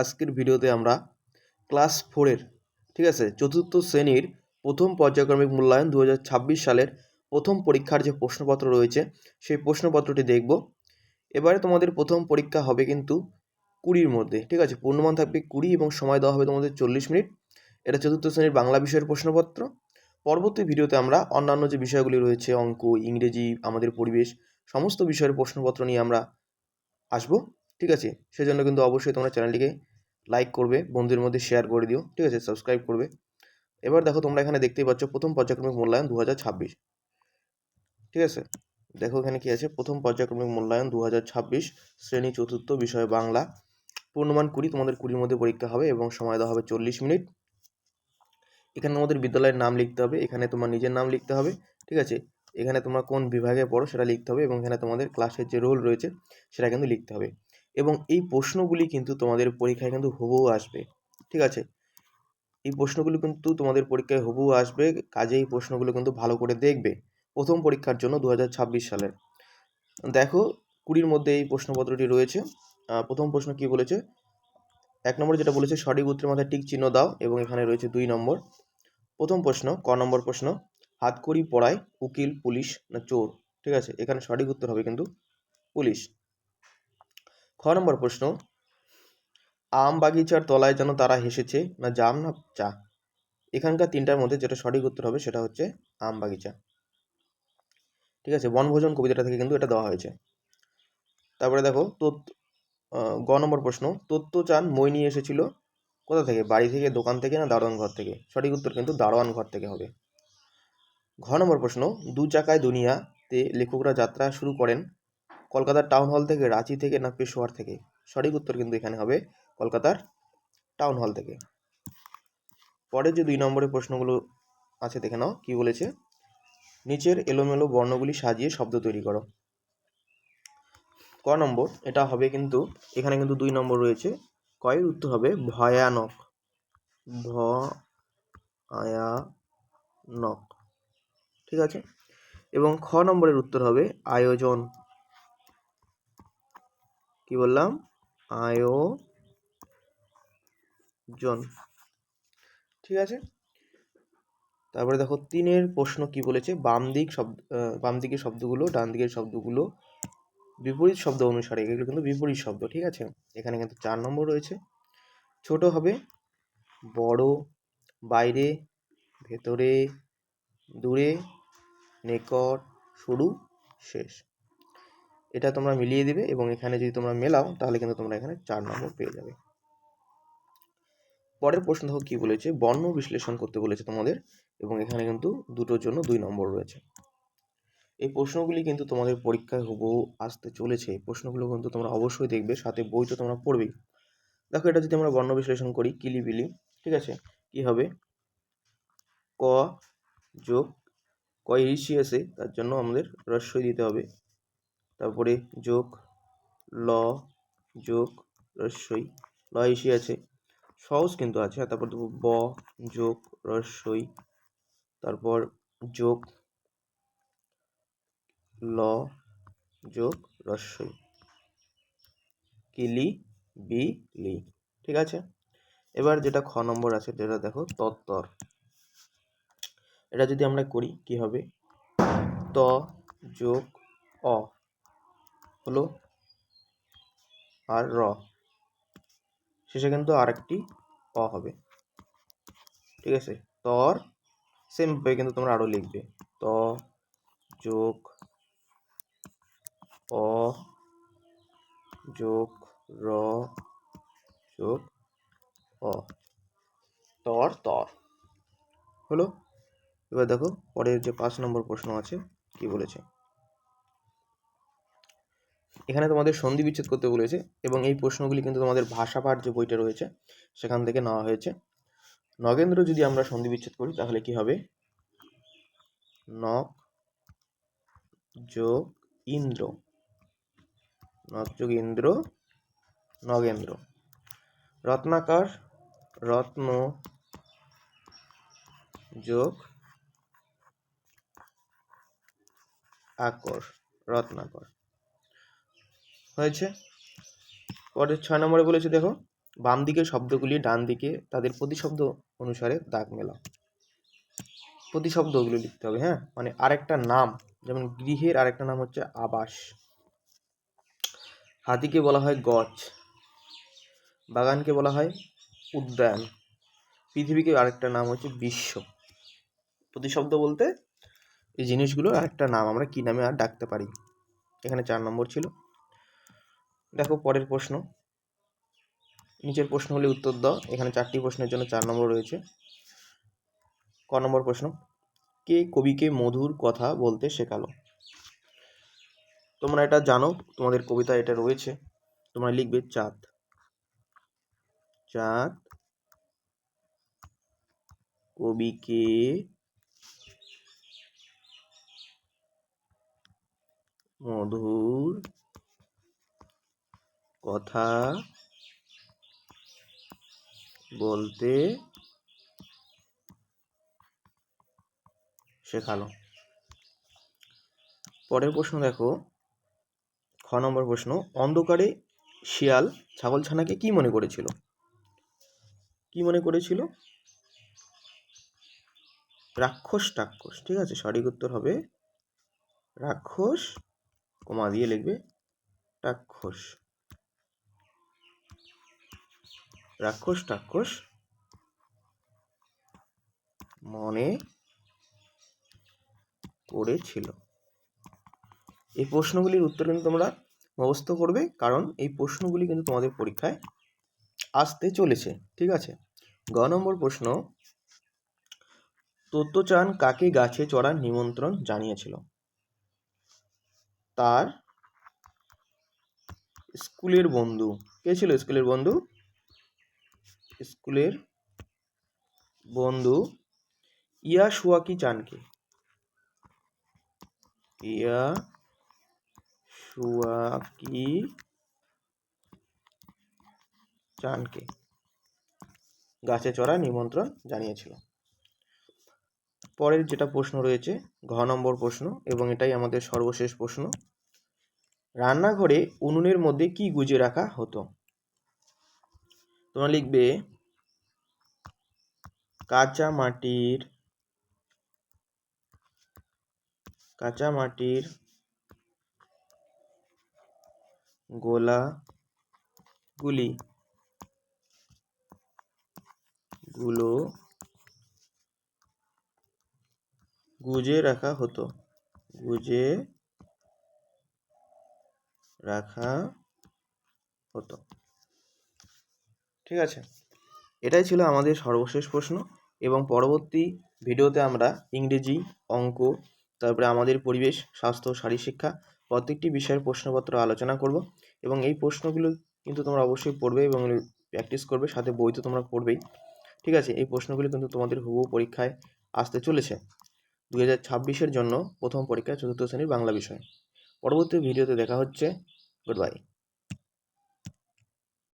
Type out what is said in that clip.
আজকের ভিডিওতে আমরা ক্লাস 4-এর ঠিক আছে চতুর্থ শ্রেণীর প্রথম পর্যায়ক্রমিক মূল্যায়ন 2026 সালের প্রথম পরীক্ষার যে প্রশ্নপত্র রয়েছে সেই প্রশ্নপত্রটি দেখব। এবারে তোমাদের প্রথম পরীক্ষা হবে কিন্তু 20-র মধ্যে, ঠিক আছে। পূর্ণমান থাকবে 20 এবং সময় দেওয়া হবে তোমাদের 40 মিনিট। এটা চতুর্থ শ্রেণীর বাংলা বিষয়ের প্রশ্নপত্র। পরবর্তী ভিডিওতে আমরা অন্যান্য যে বিষয়গুলি রয়েছে, অঙ্ক, ইংরেজি, আমাদের পরিবেশ, সমস্ত বিষয়ের প্রশ্নপত্র নিয়ে আমরা আসবো, ঠিক আছে। সেজন্য কিন্তু অবশ্যই তোমরা চ্যানেলটিকে লাইক করবে, বন্ধুদের মধ্যে শেয়ার করে দিও, ঠিক আছে, সাবস্ক্রাইব করবে। এবার দেখো তোমরা এখানে দেখতেই পাচ্ছ প্রথম পর্যায়ক্রমিক মূল্যায়ন 2026, ঠিক আছে। দেখো এখানে কি আছে, প্রথম পর্যায়ক্রমিক মূল্যায়ন 2026 শ্রেণী চতুর্থ, বিষয় বাংলা, পূর্ণমান 20, তোমাদের 20-র মধ্যে পরীক্ষা হবে এবং সময় দেওয়া হবে 40 মিনিট। এখানে তোমাদের বিদ্যালয়ের নাম লিখতে হবে, এখানে তোমার নিজের নাম লিখতে হবে, ঠিক আছে। এখানে তোমরা কোন বিভাগে পড়ো সেটা লিখতে হবে এবং এখানে তোমাদের ক্লাসের যে রোল রয়েছে সেটা কিন্তু লিখতে হবে। এবং এই প্রশ্নগুলি কিন্তু তোমাদের পরীক্ষায় কিন্তু হুবহু আসবে, ঠিক আছে। এই প্রশ্নগুলো কিন্তু তোমাদের পরীক্ষায় হুবহু আসবে, কাজেই এই প্রশ্নগুলো কিন্তু ভালো করে দেখবে প্রথম পরীক্ষার জন্য 2026 সালের। দেখো 20-র মধ্যে এই প্রশ্নপত্রটি রয়েছে। প্রথম প্রশ্ন কি বলেছে, 1 নম্বরে যেটা বলেছে সঠিক উত্তরের মাথায় টিক চিহ্ন দাও, এবং এখানে রয়েছে 2 নম্বর। প্রথম প্রশ্ন ক নম্বর প্রশ্ন, হাতকড়ি পরায় উকিল, পুলিশ না চোর, ঠিক আছে। এখানে সঠিক উত্তর হবে কিন্তু পুলিশ। খ নম্বর প্রশ্ন, আম বাগিচার তলায় যেন তারা হেসেছে না জাম না চা। এখানকার তিনটার মধ্যে যেটা সঠিক উত্তর হবে সেটা হচ্ছে আম বাগিচা, ঠিক আছে। বনভোজন কবিতাটা থেকে কিন্তু এটা দেওয়া হয়েছে। তারপরে দেখো গ নম্বর প্রশ্ন, তত্ত্ব চান মই নিয়ে এসেছিল কোথা থেকে, বাড়ি থেকে, দোকান থেকে না দারোয়ান ঘর থেকে। সঠিক উত্তর কিন্তু দারোয়ান ঘর থেকে হবে। ঘ নম্বর প্রশ্ন, দু চাকায় দুনিয়াতে লেখকরা যাত্রা শুরু করেন কলকাতার টাউন হল থেকে, রাঁচি থেকে না পেশোয়ার থেকে। সঠিক উত্তর কিন্তু এখানে হবে কলকাতার টাউন হল থেকে। পরে যে 2 নম্বরের প্রশ্নগুলো আছে দেখে নাও কি বলেছে, নিচের এলোমেলো বর্ণগুলি সাজিয়ে শব্দ তৈরি করো। ক নম্বর এটা হবে কিন্তু, এখানে কিন্তু 2 নম্বর রয়েছে, কয়ের উত্তর হবে ভয়ানক, ভয়ানক, ঠিক আছে। এবং খ নম্বরের উত্তর হবে আয়োজন, কি বললাম, আয়োজন, ঠিক আছে। তারপরে দেখো 3-এর প্রশ্ন কি বলেছে, বাম দিকের শব্দগুলো ডান দিকের শব্দগুলো বিপরীত শব্দ অনুসারে, এগুলো কিন্তু বিপরীত শব্দ, ঠিক আছে। এখানে কিন্তু 4 নম্বর রয়েছে, ছোট হবে, বড়, বাইরে, ভেতরে, দূরে, নিকট, শুরু, শেষ। এটা তোমরা মিলিয়ে দিবে এবং এখানে যদি তোমরা মেলাও তাহলে কিন্তু তোমরা এখানে 4 নম্বর পেয়ে যাবে। পরের প্রশ্ন দেখো কি বলেছে, বর্ণ বিশ্লেষণ করতে বলেছে তোমাদের, এবং এখানে কিন্তু দুটোর জন্য 2 নম্বর রয়েছে। এই প্রশ্নগুলি কিন্তু তোমাদের পরীক্ষায় হুবহু আসতে চলেছে। এই প্রশ্নগুলো কিন্তু তোমরা অবশ্যই দেখবে, সাথে বই তো তোমরা পড়বেই। দেখো এটা যদি আমরা বর্ণ বিশ্লেষণ করি, কিলিবিলি, ঠিক আছে, কি হবে, ক যোগ, ক ইসি আছে তার জন্য আমাদের রস্বই দিতে হবে, তারপরে যোগ ল যোগ রস্বই, ল ইসি আছে, সহজ কিন্তু আছে। তারপর দেবো ব যোগ রস্বই, তারপর যোগ ল যোগ রস্বই, কিলি বিলি, ঠিক আছে। এবার যেটা খ নম্বর আছে, যেটা দেখো তত্তর, এটা যদি আমরা করি কি হবে, ত যোগ অ হলো, আর র শেষে কিন্তু আরেকটি অ হবে, ঠিক আছে। তর সেম ভাবে কিন্তু তোমরা আরো লিখবে, ত যোগ অ যোগ র যোগ অ, তর তর হলো। এবার দেখো পরের যে 5 নম্বর প্রশ্ন আছে কি বলেছে, এখানে তোমাদের সন্ধি বিচ্ছেদ করতে বলেছে, এবং এই প্রশ্নগুলি কিন্তু তোমাদের ভাষাপাঠ যে বইটা রয়েছে সেখান থেকে নেওয়া হয়েছে। নগেন্দ্র যদি আমরা সন্ধি বিচ্ছেদ করি তাহলে কি হবে, নক যোগ ইন্দ্র, নক যোগ ইন্দ্র, নগেন্দ্র। রত্নাকর, রত্ন যোগ আকর, রত্নাকর, হয়েছে। পরে 6 নম্বরে বলেছে দেখো, বাম দিকের শব্দগুলি ডান দিকে তাদের প্রতিশব্দ অনুসারে দাগ মেলাও। প্রতিশব্দগুলো লিখতে হবে, হ্যাঁ, মানে আরেকটা নাম, যেমন গৃহের আরেকটা নাম হচ্ছে আবাস। হাতিকে বলা হয় গজ, বাগানকে বলা হয় উদ্যান, পৃথিবীকে আরেকটা নাম হচ্ছে বিশ্ব। প্রতিশব্দ বলতে এই জিনিসগুলোর আরেকটা নাম, আমরা কি নামে আর ডাকতে পারি। এখানে 4 নম্বর ছিল। দেখো পরের প্রশ্ন, নিচের প্রশ্নগুলি উত্তর দাও। এখানে 4টি প্রশ্নের জন্য 4 নম্বর রয়েছে। ক নম্বর প্রশ্ন, কে কবিকে মধুর কথা বলতে শেখালো? তোমরা এটা জানো, তোমাদের কবিতা এটা রয়েছে। তোমরা লিখবে চাঁদ। চাঁদ কবিকে মধুর কথা বলতে শেখালো। পরের প্রশ্ন দেখো, খ নম্বর প্রশ্ন, অন্ধকারে শিয়াল ছাগলছানাকে কি মনে করেছিল? কি মনে করেছিল? রাক্ষস টাক্ষস। ঠিক আছে, সঠিক উত্তর হবে রাক্ষস, কমা দিয়ে লিখবে টাক্ষস। রাক্ষস টাক্ষস মনে করেছিল। এই প্রশ্নগুলির উত্তর কিন্তু তোমরা মুখস্থ করবে, কারণ এই প্রশ্নগুলি কিন্তু তোমাদের পরীক্ষায় আসতে চলেছে। ঠিক আছে। গ নম্বর প্রশ্ন, তোত্তচান কাকে গাছে চড়ার নিমন্ত্রণ জানিয়েছিল? তার স্কুলের বন্ধু। কে ছিল স্কুলের বন্ধু? স্কুলের বন্ধু ইয়াসুয়াকি চানকে। ইয়াসুয়াকি চানকে গাছে চড়ার নিমন্ত্রণ জানিয়েছিল। পরের যেটা প্রশ্ন রয়েছে, ঘ নম্বর প্রশ্ন, এবং এটাই আমাদের সর্বশেষ প্রশ্ন, রান্নাঘরে উনুনের মধ্যে কি গুজে রাখা হতো? তোমরা লিখবে কাঁচা মাটির গুলো গুজে রাখা হতো। ঠিক আছে, এটাই ছিল আমাদের সর্বশেষ প্রশ্ন। এবং পরবর্তী ভিডিওতে আমরা ইংরেজি, অঙ্ক, তারপরে আমাদের পরিবেশ, স্বাস্থ্য, শারীরশিক্ষা প্রত্যেকটি বিষয়ের প্রশ্নপত্র আলোচনা করব। এবং এই প্রশ্নগুলো কিন্তু তোমরা অবশ্যই পড়বে এবং প্র্যাকটিস করবে, সাথে বই তো তোমরা পড়বেই। ঠিক আছে, এই প্রশ্নগুলো কিন্তু তোমাদের হুবহু পরীক্ষায় আসতে চলেছে 2026-এর জন্য প্রথম পরীক্ষা 4র্থ শ্রেণীর বাংলা বিষয়। পরবর্তী ভিডিওতে দেখা হচ্ছে। Good bye.